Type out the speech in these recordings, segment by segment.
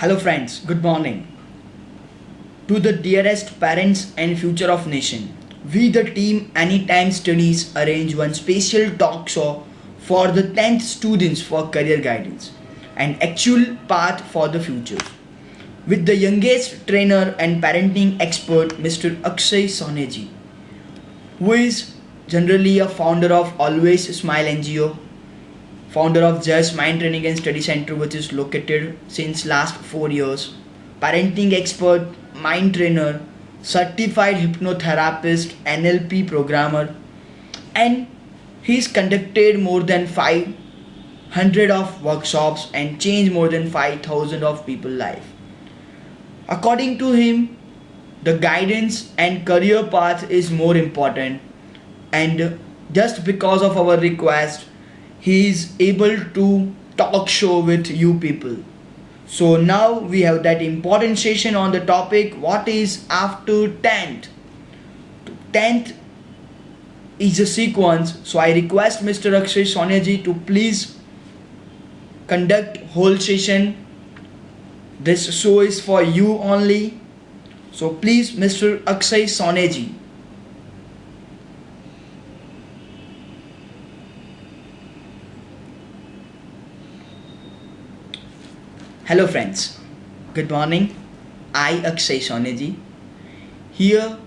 Hello friends, good morning. To the dearest parents and future of nation, we the team Anytime Studies arrange one special talk show for the 10th students for career guidance and actual path for the future. With the youngest trainer and parenting expert Mr. Akshay Soneji, who is generally a founder of Always Smile NGO, founder of Just Mind Training and Study Center, which is located since last 4 years, parenting expert, mind trainer, certified hypnotherapist, NLP programmer, and he's conducted more than 500 of workshops and changed more than 5,000 of people life. According to him, the guidance and career path is more important, and just because of our request he is able to talk show with you people. So now we have that important session on the topic what is after 10th. 10th is a sequence, so I request Mr. Akshay Soneji to please conduct whole session. This show is for you only. So please Mr. Akshay Soneji. Hello friends, good morning. I Akshay Soneji here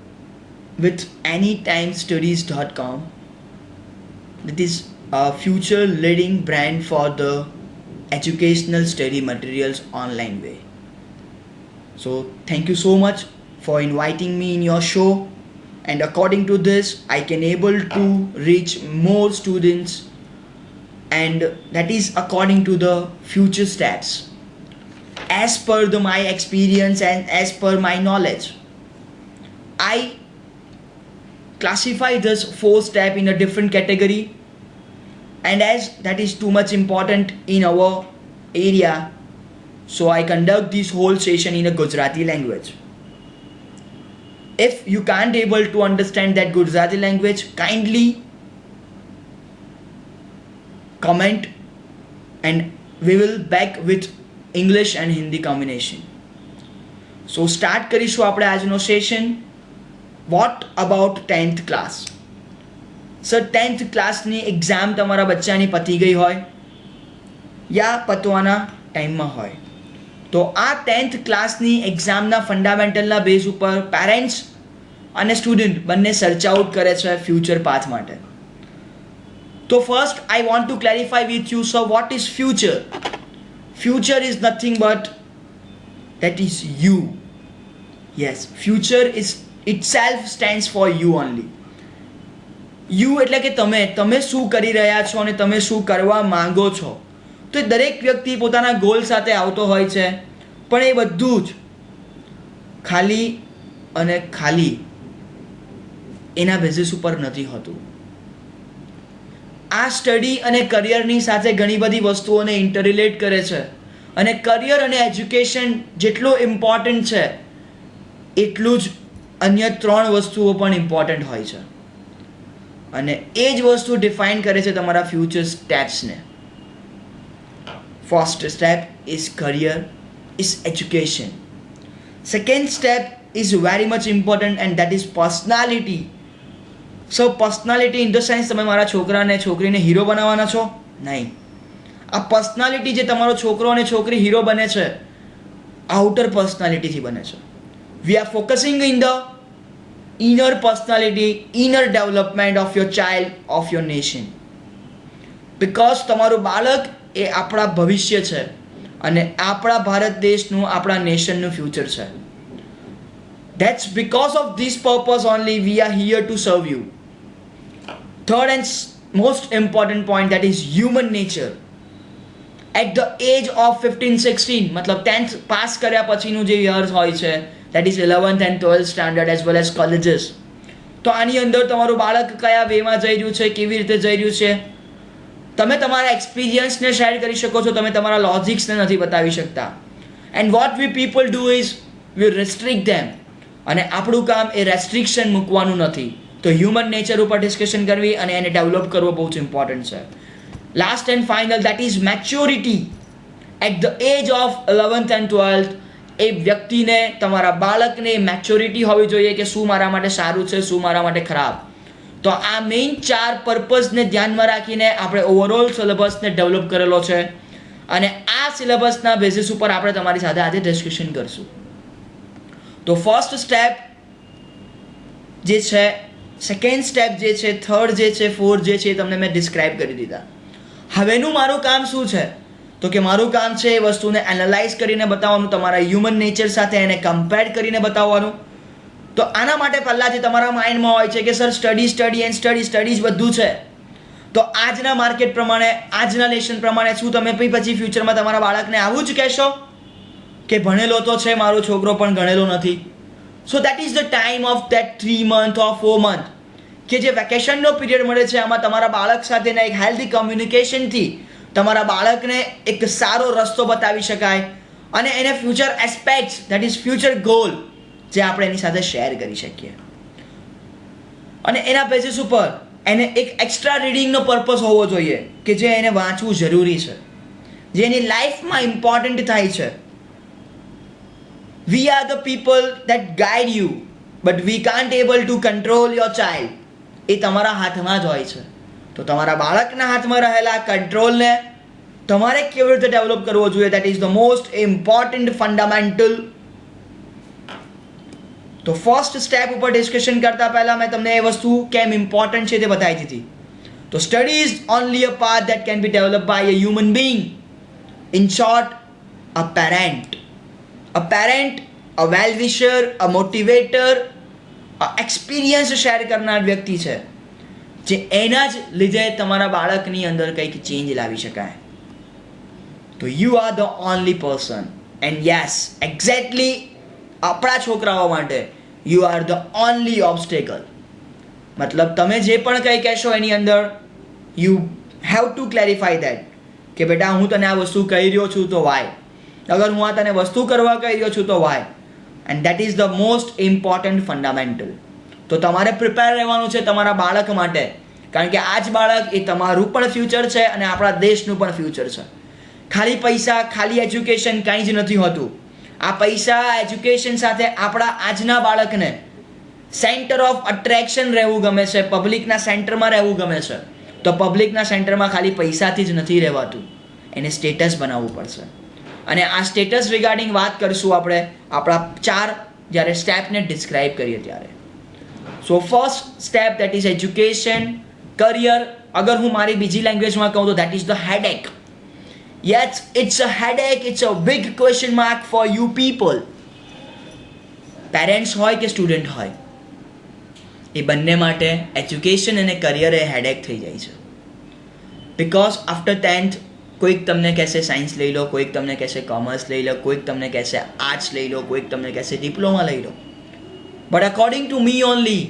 with AnytimeStudies.com. That is a future leading brand for the educational study materials online way. So thank you so much for inviting me in your show, and according to this I can able to reach more students, and that is according to the future steps as per my experience and as per my knowledge. I classify this four step in a different category, and as that is too much important in our area, so I conduct this whole session in a Gujarati language. If you can't able to understand that Gujarati language, kindly comment and we will back with English and Hindi combination. So start કરીશું આપણે આજનો session. What about 10th class? Sir 10th ક્લાસની exam તમારા બચ્ચાની પતી ગઈ હોય યા પતવાના ટાઈમમાં હોય, તો આ 10th ક્લાસની એક્ઝામના ફંડામેન્ટલના બેઝ ઉપર પેરેન્ટ્સ અને સ્ટુડન્ટ બંને સર્ચ આઉટ કરે છે ફ્યુચર પાથ માટે. તો first I want to clarify with you, so what is future? Future is nothing but that is you. Yes, future is itself stands for you only. You એટલે કે તમે શું કરી રહ્યા છો અને તમે શું કરવા માંગો છો. તો દરેક વ્યક્તિ પોતાના ગોલ સાથે આવતો હોય છે, પણ એ બધું જ ખાલી અને ખાલી એના બેઝિસ ઉપર નથી હોતું. આ સ્ટડી અને કરિયરની સાથે ઘણી બધી વસ્તુઓને ઇન્ટરરિલેટ કરે છે, અને કરિયર અને એજ્યુકેશન જેટલું ઇમ્પોર્ટન્ટ છે એટલું જ અન્ય 3 વસ્તુઓ પણ ઇમ્પોર્ટન્ટ હોય છે, અને એ જ વસ્તુ ડિફાઇન કરે છે તમારા ફ્યુચર સ્ટેપ્સને. First step is career, is education. Second step is very much important and that is personality. So personality in the sense તમે મારા છોકરાને છોકરીને હીરો બનાવવાના છો? નહીં. આ પર્સનાલિટી જે તમારો છોકરો અને છોકરી હીરો બને છે, આઉટર પર્સનાલિટીથી બને છે. We are focusing in the inner personality, inner development of your child, of your nation. Because તમારું બાળક એ આપણા ભવિષ્ય છે, અને આપણા ભારત દેશનું, આપણા નેશનનું ફ્યુચર છે. That's because of this purpose only we are here to serve you. Third and most important point, that is human nature. At the age of 15-16, મતલબ 10th પાસ કર્યા પછીનું જે યર્સ હોય છે, that is 11th and 12th standard as well as colleges. તો આની અંદર તમારું બાળક કયા વેમાં જઈ રહ્યું છે, કેવી રીતે જઈ રહ્યું છે, તમે તમારા એક્સપિરિયન્સને શેર કરી શકો છો, તમે તમારા લોજિક્સને નથી બતાવી શકતા. And what we people do is we restrict them, અને આપણું કામ એ રેસ્ટ્રિક્શન મૂકવાનું નથી. તો હ્યુમન નેચર ઉપર ડિસ્કશન કરવી અને એને ડેવલપ કરવો બહુ જ ઇમ્પોર્ટન્ટ છે. Last and final, that is maturity. At the age of 11th and 12th એ વ્યક્તિને, તમારા બાળકને મેચ્યોરિટી હોવી જોઈએ કે શું મારા માટે સારું છે, શું મારા માટે ખરાબ. તો આ મેઇન 4 પર્પઝને ધ્યાનમાં રાખીને આપણે ઓવરઓલ સિલેબસને ડેવલપ કરેલો છે અને આ સિલેબસના બેસિસ ઉપર આપણે તમારી સાથે આજે ડિસ્કશન કરશું. તો ફર્સ્ટ સ્ટેપ જે છે, સેકન્ડ સ્ટેપ જે છે, થર્ડ જે છે, ફોર્થ જે છે, એ તમને મેં ડિસ્ક્રાઇબ કરી દીધા. હવેનું મારું કામ શું છે? તો કે મારું કામ છે એ વસ્તુને એનાલાઇઝ કરીને બતાવવાનું, તમારા હ્યુમન નેચર સાથે એને કમ્પેર કરીને બતાવવાનું. તો આના માટે પહેલાં જે તમારા માઇન્ડમાં હોય છે કે સર સ્ટડી જ બધું છે, તો આજના માર્કેટ પ્રમાણે, આજના લેશન પ્રમાણે શું તમે પછી ફ્યુચરમાં તમારા બાળકને આવું જ કહેશો કે ભણેલો તો છે, મારો છોકરો પણ ગણેલો નથી? So that is the time of that 3 month or 4 month કે જે વેકેશનનો પીરિયડ મળે છે, આમાં તમારા બાળક સાથેના એક હેલ્ધી કમ્યુનિકેશનથી તમારા બાળકને એક સારો રસ્તો બતાવી શકાય અને એને future aspects, that is future goal, જે આપણે એની સાથે શેર કરી શકીએ. અને એના બેસિસ ઉપર એને એક એક્સ્ટ્રા રીડિંગનો પર્પસ હોવો જોઈએ કે જે એને વાંચવું જરૂરી છે, જે એની લાઈફમાં ઇમ્પોર્ટન્ટ થાય છે. We are the people that guide you, but we can't able to control your child. એ તમારા હાથમાં જ હોય છે. તો તમારા બાળકના હાથમાં રહેલા કંટ્રોલને તમારે કેવી રીતે ડેવલપ કરવો જોઈએ, that is the most important fundamental. તો ફર્સ્ટ સ્ટેપ ઉપર ડિસ્કશન કરતા પહેલા મેં તમને એ વસ્તુ કેમ ઇમ્પોર્ટન્ટ છે તે બતાવી દીધી. તો study is only a part that can be develop by a human being. In short, a parent. A parent, a well-wisher, a motivator, a experience share કરનાર વ્યક્તિ છે, જે એના જ લીધે તમારા બાળકની અંદર કંઈક ચેન્જ લાવી શકાય. તો you are the only person and yes, exactly આપણા છોકરાઓ માટે you are the only obstacle. મતલબ તમે જે પણ કંઈ કહેશો એની અંદર you have two clarify that કે બેટા હું તને આ વસ્તુ કહી રહ્યો છું તો વાય, અગર હું આ તને વસ્તુ કરવા કહી રહ્યો છું તો why. And that is the most important fundamental. તો તમારે પ્રિપેર રહેવાનું છે તમારા બાળક માટે, કારણ કે આ જ બાળક એ તમારું પણ ફ્યુચર છે અને આપણા દેશનું પણ ફ્યુચર છે. ખાલી પૈસા, ખાલી એજ્યુકેશન કાંઈ જ નથી હોતું. આ પૈસા, એજ્યુકેશન સાથે આપણા આજના બાળકને સેન્ટર ઓફ અટ્રેક્શન રહેવું ગમે છે, પબ્લિકના સેન્ટરમાં રહેવું ગમે છે. તો પબ્લિકના સેન્ટરમાં ખાલી પૈસાથી જ નથી રહેવાતું, એને સ્ટેટસ બનાવવું પડશે. અને આ સ્ટેટસ રિગાર્ડિંગ વાત કરીશું આપણે આપણા 4 જ્યારે સ્ટેપને ડિસ્ક્રાઇબ કરીએ ત્યારે. So first step that is education, career. અગર હું મારી બીજી લેંગ્વેજમાં કહું તો that is the headache. Yes, it's a headache, it's a big question mark for you people. Parents હોય કે સ્ટુડન્ટ હોય, એ બંને માટે એજ્યુકેશન અને કરિયર એ હેડેક થઈ જાય છે. બિકોઝ આફ્ટર 10th કોઈક તમને કહેશે સાયન્સ લઈ લો, કોઈક તમને કહેશે કોમર્સ લઈ લો, કોઈક તમને કહેશે આર્ટ્સ લઈ લો, કોઈક તમને કહેશે ડિપ્લોમા લઈ લો. But according to me only,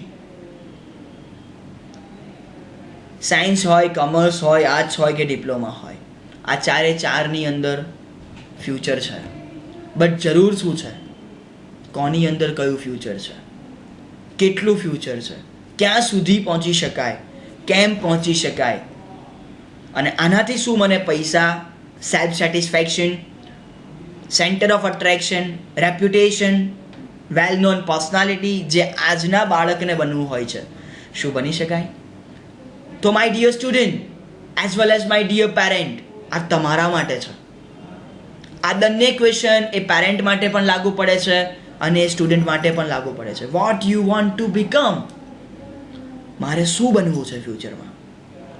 science હોય, કોમર્સ હોય, આર્ટ્સ હોય કે ડિપ્લોમા હોય, આ 4ની અંદર ફ્યુચર છે. બટ જરૂર શું છે? કોની અંદર કયું ફ્યુચર છે, કેટલું ફ્યુચર છે, ક્યાં સુધી પહોંચી શકાય, કેમ પહોંચી શકાય, અને આનાથી શું મને પૈસા, self satisfaction, centre of attraction, reputation, well known personality, જે આજના બાળકને બનવું હોય છે, શું બની શકાય? તો my dear student as well as my dear parent, આ તમારા માટે છે. આ બંને ક્વેશ્ચન એ પેરેન્ટ માટે પણ લાગુ પડે છે અને સ્ટુડન્ટ માટે પણ લાગુ પડે છે. What you want to become, મારે શું બનવું છે ફ્યુચરમાં.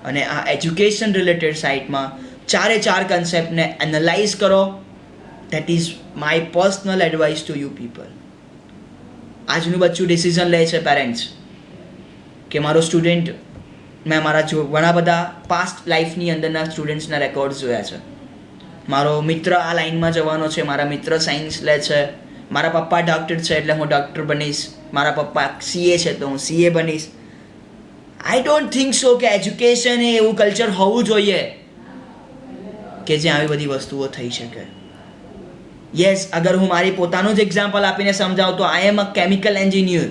અને આ એજ્યુકેશન રિલેટેડ સાઇટમાં 4 કન્સેપ્ટને એનાલાઇઝ કરો. That is my personal advice to you people. આજનું બચ્ચું ડિસિઝન લે છે પેરેન્ટ્સ કે મારો સ્ટુડન્ટ, મેં મારા ઘણા બધા પાસ્ટ લાઈફની અંદરના સ્ટુડન્ટ્સના રેકોર્ડ્સ જોયા છે. મારો મિત્ર આ લાઈનમાં જવાનો છે, મારા મિત્ર સાયન્સ લે છે, મારા પપ્પા ડૉક્ટર છે એટલે હું ડૉક્ટર બનીશ, મારા પપ્પા CA છે તો હું CA બનીશ. આઈ ડોન્ટ થિંક સો કે એજ્યુકેશન એ એવું કલ્ચર હોવું જોઈએ કે જ્યાં આવી બધી વસ્તુઓ થઈ શકે. યસ, અગર હું મારી પોતાનું જ એક્ઝામ્પલ આપીને સમજાવું તો આઈ એમ અ કેમિકલ એન્જિનિયર.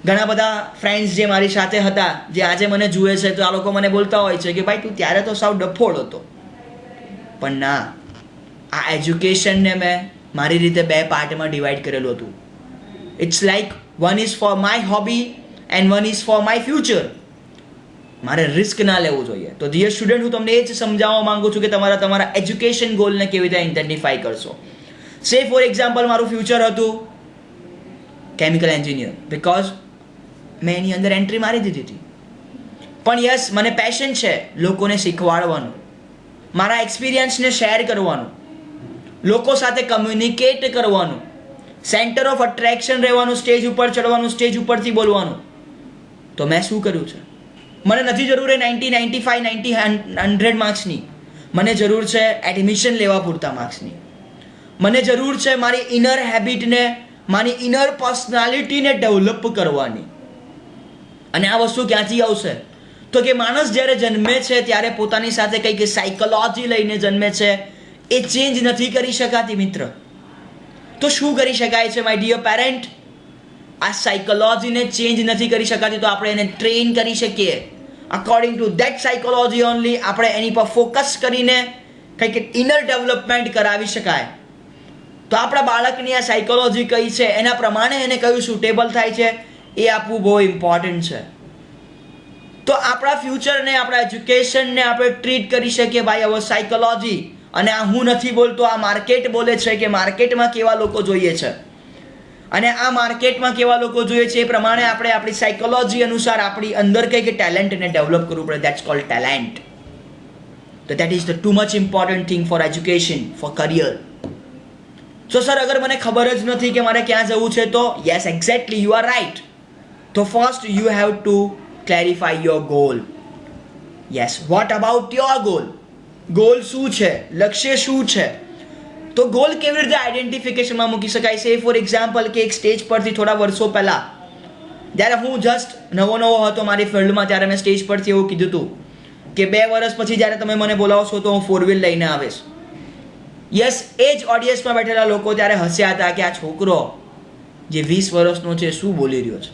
ઘણા બધા ફ્રેન્ડ્સ જે મારી સાથે હતા, જે આજે મને જુએ છે, તો આ લોકો મને બોલતા હોય છે કે ભાઈ તું ત્યારે તો સાવ ડફોળ હતો. પણ ના, આ એજ્યુકેશનને મેં મારી રીતે 2 પાર્ટમાં ડિવાઈડ કરેલું હતું. It's like one is for my hobby and one is for my future. મારે રિસ્ક ના લેવું જોઈએ. તો ડિયર સ્ટુડન્ટ, હું તમને એ જ સમજાવવા માંગુ છું કે તમારા એજ્યુકેશન ગોલને કેવી રીતે આઈડેન્ટિફાઈ કરશો. સે ફોર એક્ઝામ્પલ, મારું ફ્યુચર હતું કેમિકલ એન્જિનિયર, બિકોઝ મેં એની અંદર એન્ટ્રી મારી દીધી હતી. પણ યસ, મને પેશન છે લોકોને શીખવાડવાનું, મારા એક્સપિરિયન્સને શેર કરવાનું, લોકો સાથે કમ્યુનિકેટ કરવાનું, સેન્ટર ઓફ અટ્રેક્શન રહેવાનું, સ્ટેજ ઉપર ચડવાનું, સ્ટેજ ઉપરથી બોલવાનું. તો મેં શું કર્યું છે? મને નથી જરૂર એ 90, 95, 90, 100 માર્ક્સની. મને જરૂર છે એડમિશન લેવા પૂરતા માર્ક્સની. મને જરૂર છે મારી ઇનર હેબિટને, મારી ઇનર પર્સનાલિટીને ડેવલપ કરવાની. અને આ વસ્તુ ક્યાંથી આવશે? તો કે માણસ જ્યારે જન્મે છે ત્યારે પોતાની સાથે કંઈક સાયકોલોજી લઈને જન્મે છે. એ ચેન્જ નથી કરી શકાતી મિત્ર. તો શું કરી શકાય છે માય ડિયર પેરેન્ટ? આ સાયકોલોજીને ચેન્જ નથી કરી શકાતી, તો આપણે એને ટ્રેન કરી શકીએ. According to that psychology only આપણે એની પર ફોકસ કરીને કંઈક ઇનર ડેવલપમેન્ટ કરાવી શકાય. તો આપણા બાળકની આ સાયકોલોજી કઈ છે, એના પ્રમાણે એને કયું સુટેબલ થાય છે, એ આપવું બહુ ઇમ્પોર્ટન્ટ છે. તો આપણા ફ્યુચરને, આપણા એજ્યુકેશનને આપણે ટ્રીટ કરી શકીએ ભાઈ હવે સાયકોલોજી. અને આ હું નથી બોલતો, આ માર્કેટ બોલે છે કે માર્કેટમાં કેવા લોકો જોઈએ છે, અને આ માર્કેટમાં કેવા લોકો જોઈએ છે એ પ્રમાણે આપણે આપણી સાયકોલોજી અનુસાર આપણી અંદર કંઈક ટેલેન્ટને ડેવલપ કરવું પડે. That's called talent. તો that is the too much important thing for education, for career. So sir, અગર મને ખબર જ નથી કે મારે ક્યાં જવું છે, તો yes, exactly, you are right. તો first you have to clarify your goal. Yes, what about your goal? Goal શું છે? લક્ષ્ય શું છે? તો ગોલ કેવી રીતે આઈડેન્ટિફિકેશનમાં મૂકી શકાય છે? ફોર એક્ઝામ્પલ, કે એક સ્ટેજ પરથી થોડા વર્ષો પહેલાં જ્યારે હું જસ્ટ નવો હતો મારી ફિલ્ડમાં, ત્યારે મેં સ્ટેજ પરથી એવું કીધું હતું કે 2 વર્ષ પછી જ્યારે તમે મને બોલાવશો તો હું 4 વ્હીલ લઈને આવીશ. યસ, એ જ ઓડિયન્સમાં બેઠેલા લોકો ત્યારે હસ્યા હતા કે આ છોકરો જે 20 વર્ષનો છે શું બોલી રહ્યો છે.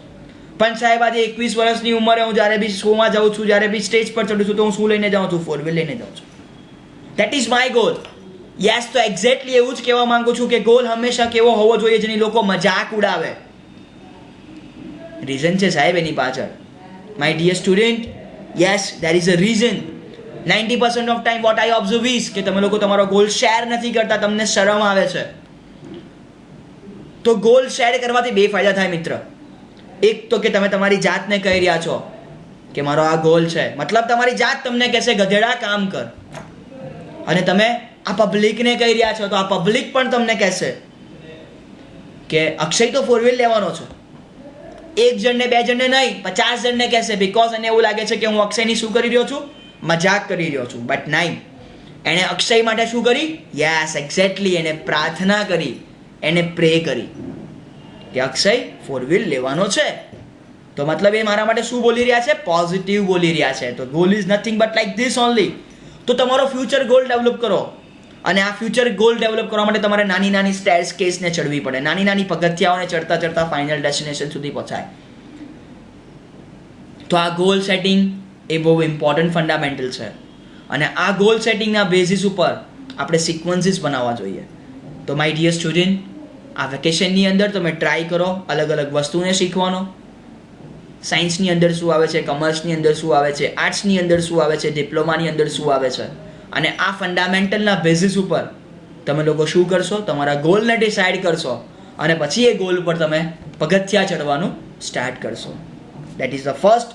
પણ સાહેબ, આજે 21 વર્ષની ઉંમરે હું જ્યારે બી શોમાં જાઉં છું, જ્યારે બી સ્ટેજ પર ચડું છું, તો હું શું લઈને જાઉં છું? 4 વ્હીલ લઈને જાઉં છું. That is my goal. Yes, તો એક્ઝેક્ટલી એવું જ કહેવા માંગુ છું કે ગોલ હંમેશા કેવો હોવો જોઈએ જેની લોકો મજાક ઉડાવે. રીઝન છે સાહેબ એની પાછળ. My dear student, yes, there is a reason. 90% of time what I observe is કે તમે લોકો તમારો ગોલ શેર નથી કરતા, તમને શરમ આવે છે. તો ગોલ શેર કરવાથી 2 ફાયદા થાય મિત્ર. એક તો કે તમે તમારી જાતને કહી રહ્યા છો કે મારો આ ગોલ છે, મતલબ તમારી જાત તમને કહેશે ગધેડા કામ કર. અને તમે આ પબ્લિકને કહી રહ્યા છો, તો આ પબ્લિક પણ તમને કહેશે કે અક્ષય તો 4 વ્હીલ લેવાનો છે. 1 જણને 2 જણને નહીં, 50 જણને કહેશે, બિકોઝ એને એવું લાગે છે કે હું અક્ષયની શું કરી રહ્યો છું? મજાક કરી રહ્યો છું. બટ નહીં, એણે અક્ષય માટે શું કરી? યસ, એક્ઝેક્ટલી, એને પ્રાર્થના કરી, એને પ્રે કરી કે અક્ષય 4 વ્હીલ લેવાનો છે. તો મતલબ એ મારા માટે શું બોલી રહ્યા છે? પોઝિટિવ બોલી રહ્યા છે. તો goal is nothing but like this only. તો તમારો ફ્યુચર ગોલ ડેવલપ કરો, અને આ ફ્યુચર ગોલ ડેવલપ કરવા માટે તમારે નાની નાની સ્ટેર્સ કેસને ચડવી પડે, નાની નાની પગથિયાઓને ચડતા ચડતા ફાઇનલ ડેસ્ટિનેશન સુધી પહોંચાય. તો આ ગોલ સેટિંગ એ બહુ ઇમ્પોર્ટન્ટ ફંડામેન્ટલ છે. અને આ ગોલ સેટિંગના બેઝિસ ઉપર આપણે સિક્વન્સીસ બનાવવા જોઈએ. તો માય ડિયર સ્ટુડન્ટ, આ વેકેશનની અંદર તમે ટ્રાય કરો અલગ અલગ વસ્તુને શીખવાનો. સાયન્સની અંદર શું આવે છે, કોમર્સની અંદર શું આવે છે, આર્ટ્સની અંદર શું આવે છે, ડિપ્લોમાની અંદર શું આવે છે, અને આ ફંડામેન્ટલના બેઝિસ ઉપર તમે લોકો શું કરશો? તમારા ગોલને ડિસાઇડ કરશો, અને પછી એ ગોલ પર તમે પગથિયા ચડવાનું સ્ટાર્ટ કરશો. That is the first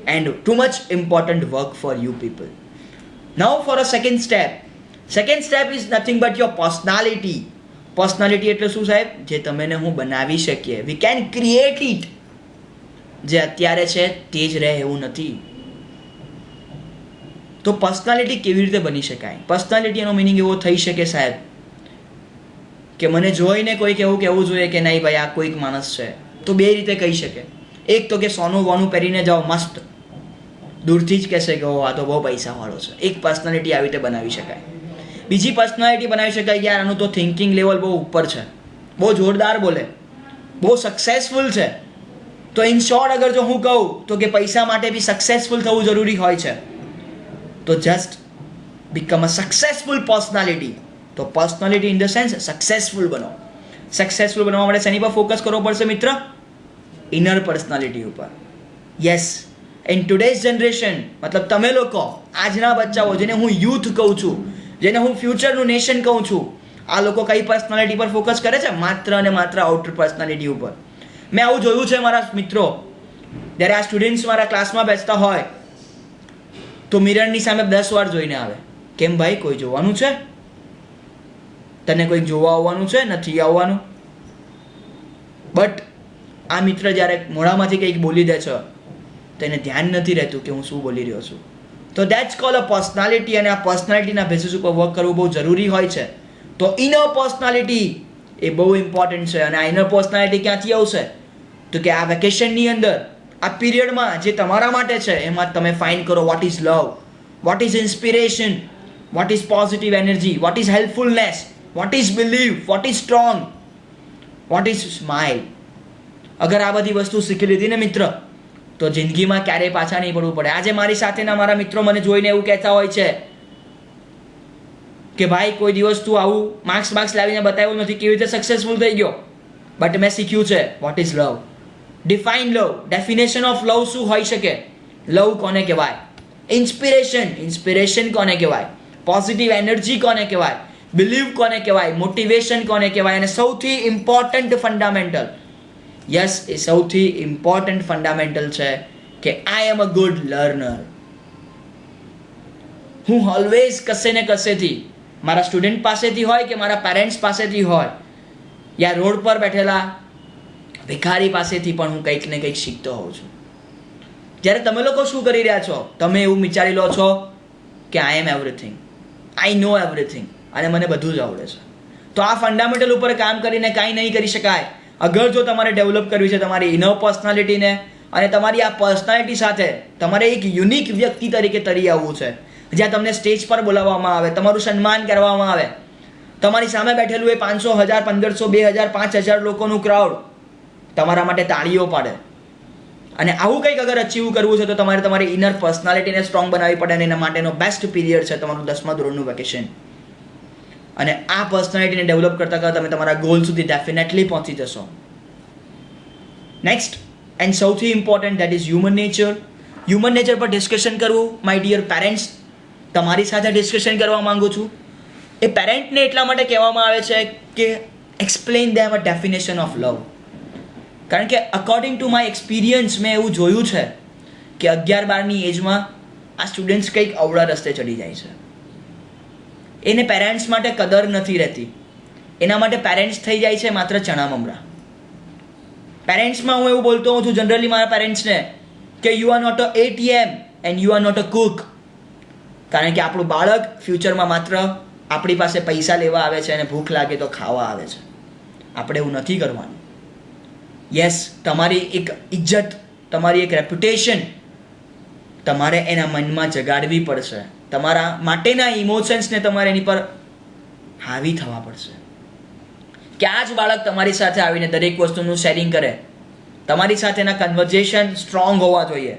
and too much important work for you people. Now for a second step. Second step is nothing but your personality. Personality એટલે શું સાહેબ? જે તમે ને હું બનાવી શકીએ. We can create it. જે અત્યારે છે તે જ રહે એવું નથી. તો પર્સનાલિટી કેવી રીતે બની શકાય? પર્સનાલિટીનો મિનિંગ એવો થઈ શકે સાહેબ કે મને જોઈને કોઈક એવું કહેવું જોઈએ કે નહીં ભાઈ આ કોઈક માણસ છે. તો 2 રીતે કહી શકે. એક તો કે સોનું વોનું પહેરીને જાઓ મસ્ત, દૂરથી જ કહેશે કે આ તો બહુ પૈસાવાળો છે. એક પર્સનાલિટી આવી રીતે બનાવી શકાય. બીજી પર્સનાલિટી બનાવી શકાય કે યાર આનું તો થિંકિંગ લેવલ બહુ ઉપર છે, બહુ જોરદાર બોલે, બહુ સક્સેસફુલ છે. તો ઇન શોર્ટ અગર જો હું કહું તો કે પૈસા માટે બી સક્સેસફુલ થવું જરૂરી હોય છે. તો just become a successful personality. તો personality in the sense successful બનો. સક્સેસફુલ બનવા માટે શેની પર ફોકસ કરવો પડશે મિત્ર? ઇનર પર્સનાલિટી ઉપર. યસ, ઇન ટુડેઝ જનરેશન, મતલબ તમે લોકો, આજના બચ્ચાઓ, જેને હું યુથ કહું છું, જેને હું ફ્યુચરનું નેશન કહું છું, આ લોકો કઈ પર્સનાલિટી પર ફોકસ કરે છે? માત્ર અને માત્ર આઉટર પર્સનાલિટી ઉપર. મેં આવું જોયું છે મારા મિત્રો, જ્યારે આ સ્ટુડન્ટ્સ મારા ક્લાસમાં બેસતા હોય તો મિરરની સામે 10 વાર જોઈને આવે. કેમ ભાઈ, કોઈ જોવાનું છે? તને કોઈ જોવા આવવાનું છે? નથી આવવાનું. બટ આ મિત્ર જ્યારે મોઢામાંથી કંઈક બોલી દે છે તો એને ધ્યાન નથી રહેતું કે હું શું બોલી રહ્યો છું. તો દેટ્સ કોલ અ પર્સનાલિટી, અને આ પર્સનાલિટીના બેસિસ ઉપર વર્ક કરવું બહુ જરૂરી હોય છે. તો ઇનર પર્સનાલિટી એ બહુ ઇમ્પોર્ટન્ટ છે. અને આ ઇનર પર્સનાલિટી ક્યાંથી આવશે? તો કે આ વેકેશનની અંદર, આ પીરિયડમાં જે તમારા માટે છે એમાં તમે ફાઇન્ડ કરો what is love, what is inspiration, what is positive energy, what is helpfulness, what is believe, what is strong, what is smile. અગર આ બધી વસ્તુ શીખી લીધી ને મિત્ર, તો જિંદગીમાં ક્યારેય પાછા નહીં પડવું પડે. આજે મારી સાથેના મારા મિત્રો મને જોઈને એવું કહેતા હોય છે કે ભાઈ, કોઈ દિવસ તું આવું માર્ક્સ લાવીને બતાવ્યું નથી, કેવી રીતે સક્સેસફુલ થઈ ગયો. બટ મેં શીખ્યું છે vote is love. Define love, definition of લવ શું હોઈ શકે? લવ કોને કહેવાય? ઇન્સ્પિરેશન કોને કહેવાય? પોઝિટિવ એનર્જી કોને કહેવાય? બિલીવ કોને કહેવાય? મોટિવેશન કોને કહેવાય? અને સૌથી ઇમ્પોર્ટન્ટ ફંડામેન્ટલ, યસ, એ સૌથી ઇમ્પોર્ટન્ટ ફંડામેન્ટલ છે કે આઈ એમ અ ગુડ લર્નર. હું ઓલવેઝ કશે ને કશેથી, મારા સ્ટુડન્ટ પાસેથી હોય કે મારા પેરેન્ટ્સ પાસેથી હોય, યા રોડ પર બેઠેલા ભિખારી પાસેથી પણ હું કંઈક ને કંઈક શીખતો હોઉં છું. જ્યારે તમે લોકો શું કરી રહ્યા છો? તમે એવું વિચારી લો છો કે આઈ એમ એવરીથિંગ, આઈ નો એવરીથિંગ, અને મને બધું જ આવડે છે. તો આ ફંડામેન્ટલ ઉપર કામ કરીને કાંઈ નહીં કરી શકાય. અગર જો તમારે ડેવલપ કરવી છે તમારી ઇનર પર્સનાલિટીને, અને તમારી આ પર્સનાલિટી સાથે તમારે એક યુનિક વ્યક્તિ તરીકે તરી આવવું છે, જ્યાં તમને સ્ટેજ પર બોલાવવામાં આવે, તમારું સન્માન કરવામાં આવે, તમારી સામે બેઠેલું એ 500, 1000, 1500, 2000, 5000 લોકોનું ક્રાઉડ તમારા માટે તાળીઓ પાડે. અને આવું કંઈક અગર અચીવ કરવું છે તો તમારે તમારી ઇનર પર્સનાલિટીને સ્ટ્રોંગ બનાવવી પડે, અને એના માટેનો બેસ્ટ પીરિયડ છે તમારું 10મા ધોરણનું વેકેશન. અને આ પર્સનાલિટીને ડેવલપ કરતા કરતા તમે તમારા ગોલ સુધી ડેફિનેટલી પહોંચી જશો. નેક્સ્ટ એન્ડ સૌથી important, that is human nature. Human nature પર ડિસ્કશન કરવું, માય ડિયર પેરેન્ટ્સ, તમારી સાથે ડિસ્કશન કરવા માંગુ છું. એ પેરેન્ટને એટલા માટે કહેવામાં આવે છે કે explain them a definition of લવ. કારણ કે અકોર્ડિંગ ટુ માય એક્સપિરિયન્સ મેં એવું જોયું છે કે 11-12ની એજમાં આ સ્ટુડન્ટ્સ કંઈક અવળા રસ્તે ચડી જાય છે. એને પેરેન્ટ્સ માટે કદર નથી રહેતી. એના માટે પેરેન્ટ્સ થઈ જાય છે માત્ર ચણા મમરા. પેરેન્ટ્સમાં હું એવું બોલતો હોઉં છું જનરલી મારા પેરેન્ટ્સને કે you are not a ATM and you are not a cook. કારણ કે આપણું બાળક ફ્યુચરમાં માત્ર આપણી પાસે પૈસા લેવા આવે છે અને ભૂખ લાગે તો ખાવા આવે છે. આપણે એવું નથી કરવાનું. યસ, તમારી એક ઇજ્જત, તમારી એક રેપ્યુટેશન તમારે એના મનમાં જગાડવી પડશે. તમારા માટેના ઇમોશન્સને તમારે એની પર હાવી થવા પડશે. કે આ જ બાળક તમારી સાથે આવીને દરેક વસ્તુનું શેરિંગ કરે. તમારી સાથેના કન્વર્ઝેશન સ્ટ્રોંગ હોવા જોઈએ.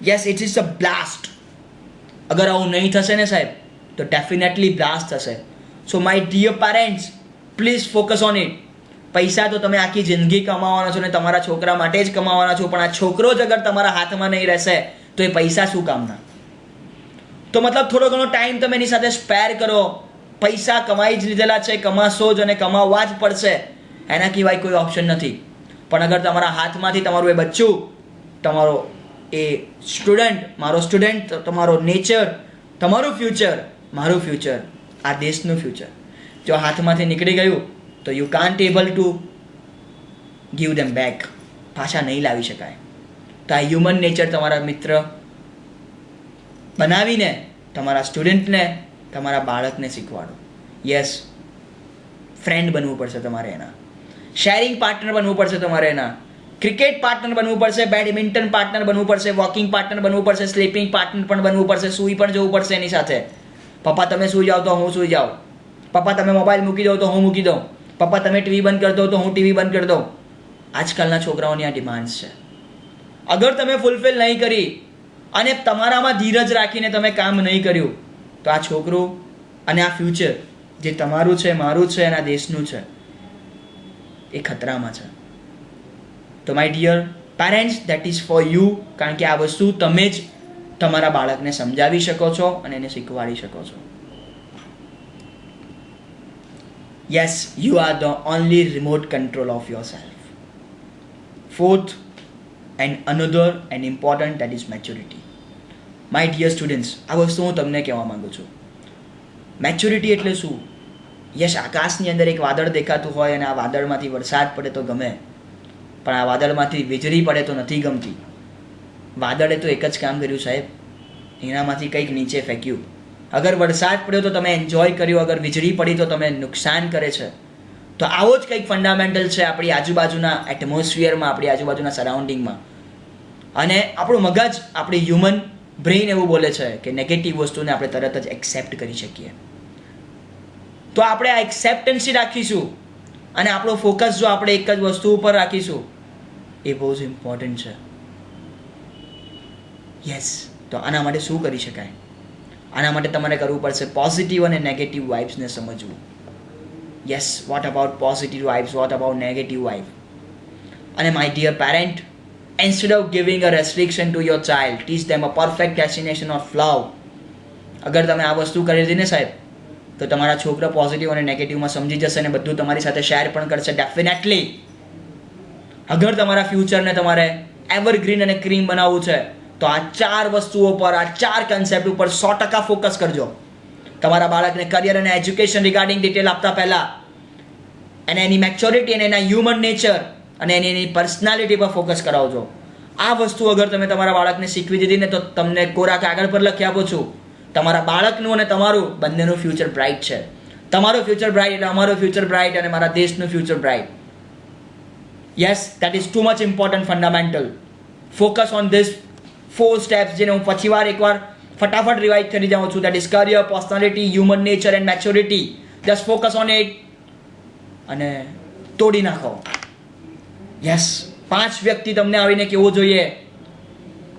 Yes, it is a blast. અગર આવું નહીં થશે ને સાહેબ, તો ડેફિનેટલી બ્લાસ્ટ થશે. So my dear parents, please focus on it. પૈસા તો તમે આખી જિંદગી કમાવાના છો ને તમારા છોકરા માટે જ કમાવાના છો, પણ આ છોકરો જ અગર તમારા હાથમાં નહીં રહેશે તો એ પૈસા શું કામના? તો મતલબ થોડો ઘણો ટાઈમ તમે એની સાથે સ્પેર કરો. પૈસા કમાઈ જ લીધેલા છે, કમાશો જ અને કમાવવા જ પડશે, એના સિવાય કોઈ ઓપ્શન નથી. પણ અગર તમારા હાથમાંથી તમારું એ બચ્ચું, તમારો એ સ્ટુડન્ટ, મારો સ્ટુડન્ટ, તમારો નેચર, તમારું ફ્યુચર, મારું ફ્યુચર, આ દેશનું ફ્યુચર જો હાથમાંથી નીકળી ગયું તો you can't able to give them back. પાછા નહીં લાવી શકાય. તો આ હ્યુમન નેચર તમારા મિત્ર બનાવીને તમારા સ્ટુડન્ટને, તમારા બાળકને શીખવાડો. યસ, ફ્રેન્ડ બનવું પડશે તમારે એના, શેરિંગ પાર્ટનર બનવું પડશે તમારે એના, ક્રિકેટ પાર્ટનર બનવું પડશે, બેડમિન્ટન પાર્ટનર બનવું પડશે, વોકિંગ પાર્ટનર બનવું પડશે, સ્લીપિંગ પાર્ટનર પણ બનવું પડશે, સૂઈ પણ જવું પડશે એની સાથે. પપ્પા તમે સૂઈ જાઓ તો હું સૂઈ જાઉં, પપ્પા તમે મોબાઈલ મૂકી દો તો હું મૂકી દઉં, પપ્પા તમે ટીવી બંધ કરી દો તો હું ટીવી બંધ કરી દઉં. આજકાલના છોકરાઓની આ ડિમાન્ડ્સ છે. અગર તમે ફૂલફિલ નહીં કરી અને તમારામાં ધીરજ રાખીને તમે કામ નહીં કર્યું તો આ છોકરો અને આ ફ્યુચર જે તમારું છે, મારું છે અને આ દેશનું છે એ ખતરામાં છે. તો my dear parents, that is for you, કારણ કે આ વસ્તુ તમે જ તમારા બાળકને સમજાવી શકો છો અને એને શીખવાડી શકો છો. Yes, you are the only remote control of yourself. Fourth and another and important, that is maturity. My dear students, આ વસ્તુ હું તમને કહેવા માગું છું. મેચ્યોરિટી એટલે શું? યસ, આકાશની અંદર એક વાદળ દેખાતું હોય અને આ વાદળમાંથી વરસાદ પડે તો ગમે, પણ આ વાદળમાંથી વીજળી પડે તો નથી ગમતી. વાદળે તો એક જ કામ કર્યું સાહેબ, એનામાંથી કંઈક નીચે ફેંક્યું. અગર વરસાદ પડ્યો તો તમે એન્જોય કર્યો, અગર વીજળી પડી તો તમે નુકસાન કરે છે. તો આવો જ કંઈક ફંડામેન્ટલ છે આપણી આજુબાજુના એટમોસ્ફિયરમાં, આપણી આજુબાજુના સરાઉન્ડિંગમાં. અને આપણું મગજ, આપણી હ્યુમન બ્રેઇન એવું બોલે છે કે નેગેટિવ વસ્તુને આપણે તરત જ એક્સેપ્ટ કરી શકીએ. તો આપણે આ એક્સેપ્ટન્સી રાખીશું અને આપણો ફોકસ જો આપણે એક જ વસ્તુ ઉપર રાખીશું, એ બહુ જ ઇમ્પોર્ટન્ટ છે. યસ, તો આના માટે શું કરી શકાય? આના માટે તમારે કરવું પડશે પોઝિટિવ અને નેગેટિવ વાઇબ્સને સમજવું. Yes, what about positive vibes, what about negative vibe? અને my dear parent, instead of giving a restriction to your child, teach them a perfect destination of love. અગર તમે આ વસ્તુ કરી દીધી ને સાહેબ, તો તમારા છોકરા પોઝિટિવ અને નેગેટિવમાં સમજી જશે અને બધું તમારી સાથે શેર પણ કરશે ડેફિનેટલી. અગર તમારા ફ્યુચરને તમારે એવરગ્રીન અને ક્રીમ બનાવવું છે તો આ 4 વસ્તુઓ પર, આ 4 કન્સેપ્ટ ઉપર 100% ફોકસ કરજો. તમારા બાળકને કરિયર અને એજ્યુકેશન રિગાર્ડિંગ ડિટેલ આપતા પહેલા અને એની મેચ્યોરિટી અને એના હ્યુમન નેચર અને એની પર્સનાલિટી પર ફોકસ કરાવજો. આ વસ્તુ અગર તમે તમારા બાળકને શીખવી દીધી ને, તો તમને કોરા કાગળ પર લખી આપું છું, તમારા બાળકનું અને તમારું બંનેનું ફ્યુચર બ્રાઇટ છે. તમારું ફ્યુચર બ્રાઇટ એટલે અમારું ફ્યુચર બ્રાઇટ અને મારા દેશનું future bright. Yes, that is two much important fundamental. Focus on this 4 steps, જેને હું પછી એકવાર ફટાફટ રિવાઇઝ કરી જાઉં છું. That is career, personality, human nature and maturity. Just focus on it અને તોડી નાખો. યસ, 5 વ્યક્તિ તમને આવીને કહેવું જોઈએ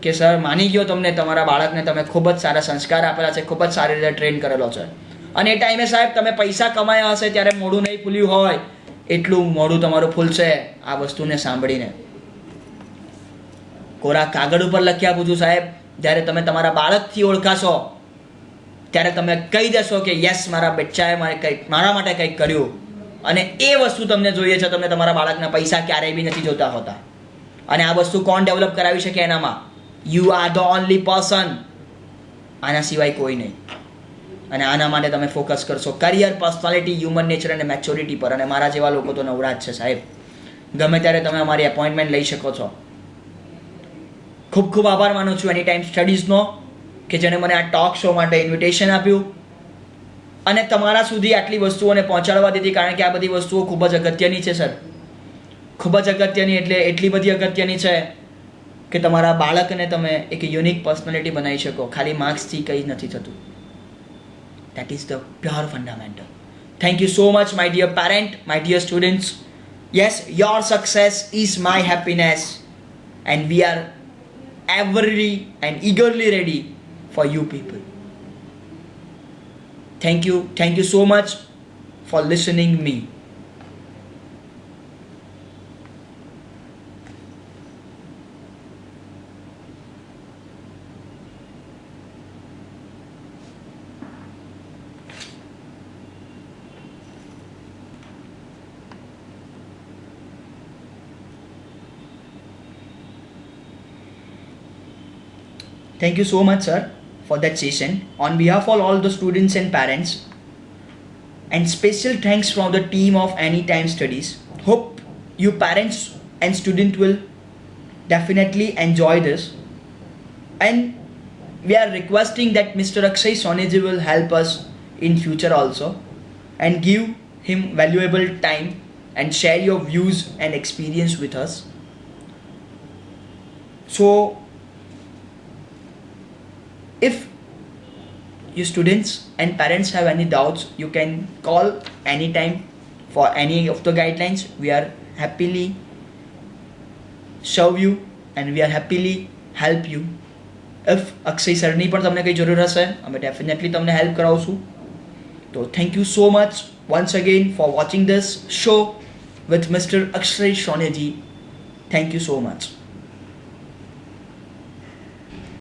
કે સર, માની ગયો તમને, તમારા બાળકને તમે ખૂબ જ સારા સંસ્કાર આપેલા છે, ખૂબ જ સારી રીતે ટ્રેન કરેલો છે. અને એ ટાઈમે સાહેબ તમે પૈસા કમાયા હશે ત્યારે મોઢું નહીં ફૂલ્યું હોય એટલું મોઢું તમારું ફૂલશે આ વસ્તુને સાંભળીને. કોરા કાગળ ઉપર લખી આપું છું સાહેબ, જ્યારે તમે તમારા બાળકથી ઓળખાશો ત્યારે તમે કહી દેશો કે યસ, મારા બચ્ચાએ મારા માટે કંઈક કર્યું. અને એ વસ્તુ તમને જોઈએ છે. તમને તમારા બાળકના પૈસા ક્યારેય બી નથી જોતા હોતા. અને આ વસ્તુ કોણ ડેવલપ કરાવી શકે? એનામાં you are the only person, આના સિવાય કોઈ નહીં. અને આના માટે તમે ફોકસ કરશો કરિયર, પર્સનાલિટી, હ્યુમન નેચર અને મેચ્યોરિટી પર. અને મારા જેવા લોકો તો નવરા જ છે સાહેબ. ગમે ત્યારે તમે અમારી એપોઇન્ટમેન્ટ લઈ શકો છો. ખૂબ ખૂબ આભાર માનું છું એની ટાઈમ સ્ટડીઝનો કે જેણે મને આ ટોક શો માટે ઇન્વિટેશન આપ્યું અને તમારા સુધી આટલી વસ્તુઓને પહોંચાડવા દીધી. કારણ કે આ બધી વસ્તુઓ ખૂબ જ અગત્યની છે સર, ખૂબ જ અગત્યની. એટલે એટલી બધી અગત્યની છે કે તમારા બાળકને તમે એક યુનિક પર્સનાલિટી બનાવી શકો. ખાલી માર્ક્સથી કંઈ નથી થતું. That is the pure fundamental. Thank you so much my dear parent, my dear students. Yes, your success is my happiness and we are every and eagerly ready for you people. Thank you so much for listening me. Thank you so much, sir, for that session. On behalf of all the students and parents, and special thanks from the team of Anytime Studies. Hope you parents and student will definitely enjoy this. And we are requesting that Mr. Akshay Soneji will help us in future also and give him valuable time and share your views and experience with us. So, if you students and parents have any doubts, you can call anytime for any of the guidelines. We are happily serve you and we are happily help you if Akshay સરની પણ તમને કંઈ જરૂર હશે અમે definitely તમને help કરાવશું. તો thank you so much once again for watching this show with Mr. Akshay Shoneji. Thank you so much.